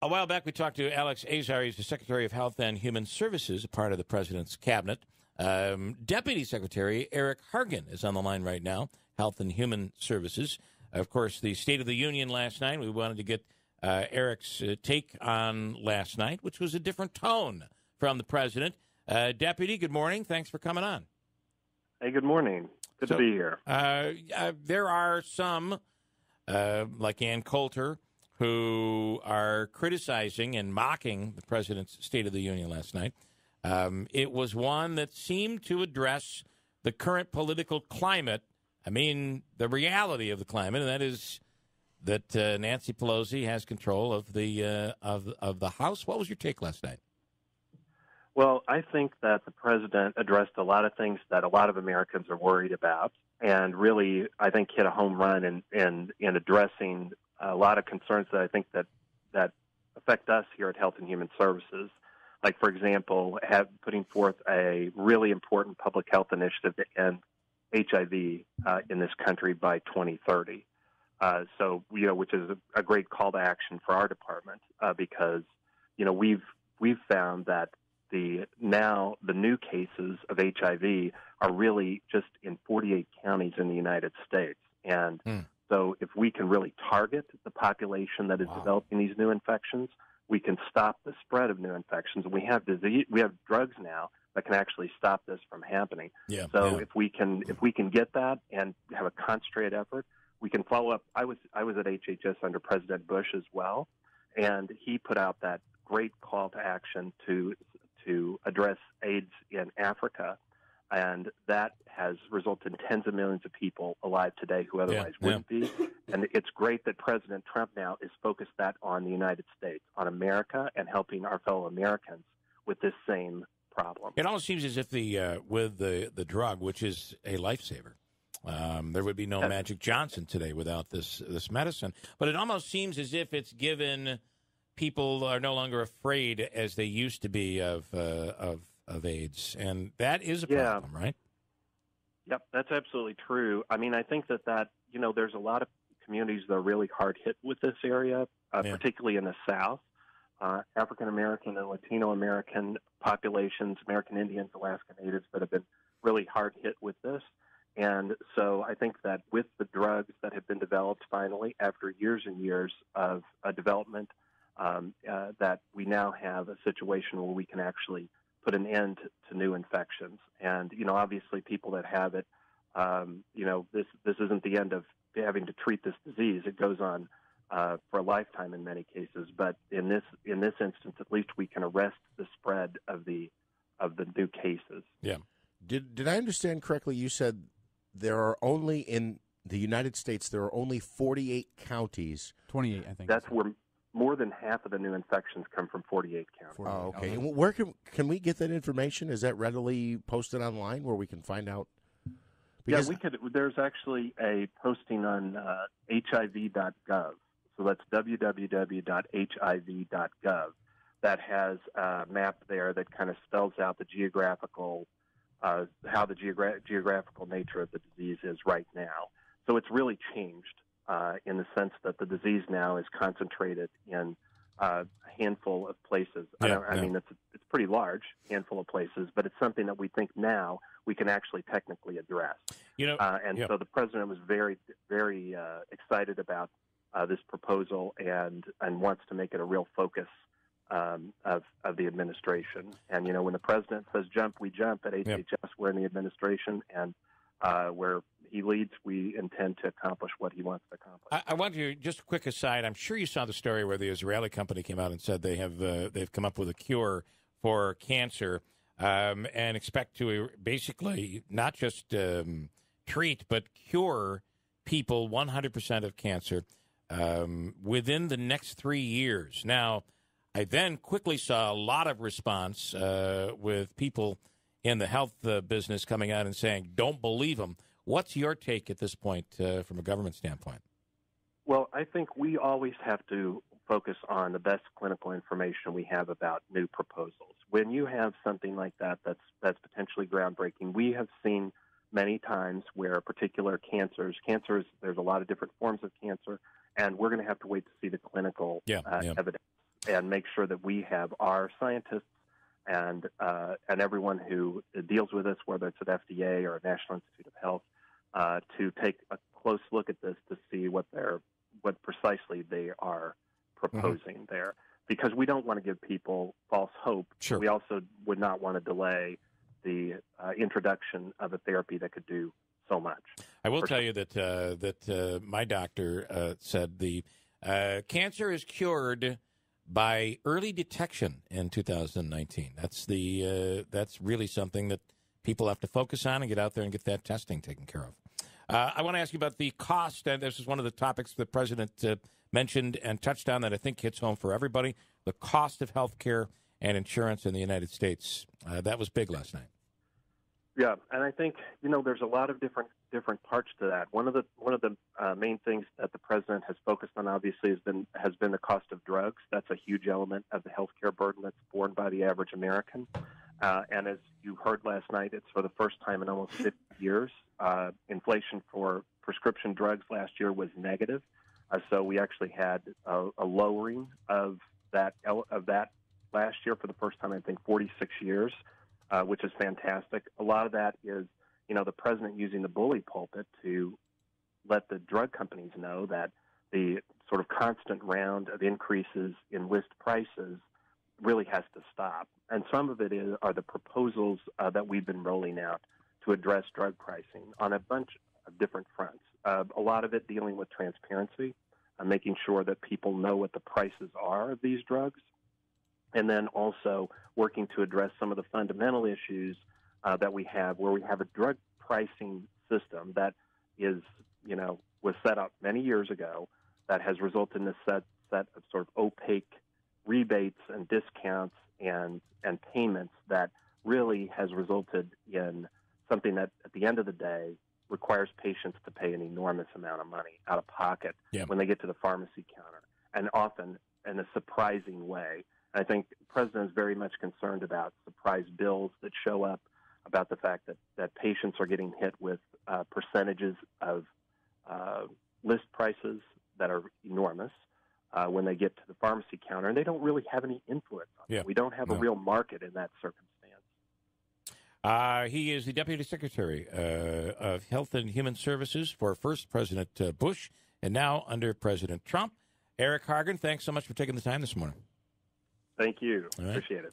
A while back, we talked to Alex Azar. He's the Secretary of Health and Human Services, a part of the President's Cabinet. Deputy Secretary Eric Hargan is on the line right now, Health and Human Services. Of course, the State of the Union last night, we wanted to get Eric's take on last night, which was a different tone from the President. Deputy, good morning. Thanks for coming on. Hey, good morning. Good to be here. There are some, like Ann Coulter, who are criticizing and mocking the President's State of the Union last night. It was one that seemed to address the current political climate. I mean, the reality of the climate, and that is that Nancy Pelosi has control of the House. What was your take last night? Well, I think that the President addressed a lot of things that a lot of Americans are worried about, and really, I think, hit a home run in addressing a lot of concerns that I think that affect us here at Health and Human Services. Like, for example, putting forth a really important public health initiative to end HIV in this country by 2030. Which is a great call to action for our department because, we've found that the new cases of HIV are really just in 48 counties in the United States. And so if we can really target the population that is developing these new infections, we can stop the spread of new infections. And we have drugs now that can actually stop this from happening. If we can get that and have a concentrated effort, we can follow up. I was at HHS under President Bush as well, and he put out that great call to action to address AIDS in Africa, and that has resulted in tens of millions of people alive today who otherwise wouldn't be. And it's great that President Trump now is focused that on the United States, on America, and helping our fellow Americans with this same problem. It almost seems as if with the drug, which is a lifesaver, there would be no Magic Johnson today without this medicine. But it almost seems as if it's given people are no longer afraid as they used to be of AIDS, and that is a problem, right? Yep, that's absolutely true. I mean, I think that there's a lot of communities that are really hard hit with this area, particularly in the South. African American and Latino American populations, American Indians, Alaska Natives that have been really hard hit with this. And so I think that with the drugs that have been developed finally after years and years of development, that we now have a situation where we can actually put an end to new infections. And, obviously people that have it, this isn't the end of having to treat this disease. It goes on for a lifetime in many cases. But in this instance, at least we can arrest the spread of the new cases. Yeah. Did I understand correctly? You said there are only in the United States, there are only 48 counties. 28, I think. That's where more than half of the new infections come from 48 counties. Oh, okay. And where can we get that information? Is that readily posted online where we can find out? Because we could. There's actually a posting on HIV.gov. So that's www.hiv.gov. That has a map there that kind of spells out the geographical, how the geographical nature of the disease is right now. So it's really changed in the sense that the disease now is concentrated in a handful of places. I mean, it's pretty large, handful of places, but it's something that we think now we can actually technically address. So the president was very, very excited about this proposal and wants to make it a real focus of the administration. And, when the president says jump, we jump at HHS. We're in the administration, and where he leads, we intend to accomplish what he wants to accomplish. I want to, just a quick aside, I'm sure you saw the story where the Israeli company came out and said they've come up with a cure for cancer and expect to basically not just treat but cure people 100% of cancer within the next 3 years. Now, I then quickly saw a lot of response with people in the health business coming out and saying, don't believe them. What's your take at this point from a government standpoint? Well, I think we always have to focus on the best clinical information we have about new proposals. When you have something like that that's potentially groundbreaking, we have seen many times where particular cancers, there's a lot of different forms of cancer, and we're going to have to wait to see the clinical evidence and make sure that we have our scientists and everyone who deals with us, whether it's at FDA or National Institute of Health, to take a close look at this to see what precisely they are proposing there. Because we don't want to give people false hope. Sure. We also would not want to delay the introduction of a therapy that could do so much. I will tell you that my doctor said the cancer is cured by early detection in 2019. That's really something that people have to focus on and get out there and get that testing taken care of. I want to ask you about the cost, and this is one of the topics the president mentioned and touched on that I think hits home for everybody, the cost of health care and insurance in the United States. That was big last night. Yeah, and I think there's a lot of different parts to that. One of the main things that the president has focused on, obviously, has been the cost of drugs. That's a huge element of the healthcare burden that's borne by the average American. And as you heard last night, it's for the first time in almost 50 years. Inflation for prescription drugs last year was negative, so we actually had a lowering of that last year for the first time, I think, 46 years. Which is fantastic. A lot of that is, the president using the bully pulpit to let the drug companies know that the sort of constant round of increases in list prices really has to stop. And some of it are the proposals that we've been rolling out to address drug pricing on a bunch of different fronts. A lot of it dealing with transparency, making sure that people know what the prices are of these drugs. And then also working to address some of the fundamental issues that we have, where we have a drug pricing system that was set up many years ago that has resulted in a set of sort of opaque rebates and discounts and payments that really has resulted in something that, at the end of the day, requires patients to pay an enormous amount of money out of pocket when they get to the pharmacy counter, and often in a surprising way. I think the president is very much concerned about surprise bills that show up, about the fact that patients are getting hit with percentages of list prices that are enormous when they get to the pharmacy counter, and they don't really have any influence on it. We don't have a real market in that circumstance. He is the Deputy Secretary of Health and Human Services for first President Bush and now under President Trump. Eric Hargan, thanks so much for taking the time this morning. Thank you. Appreciate it.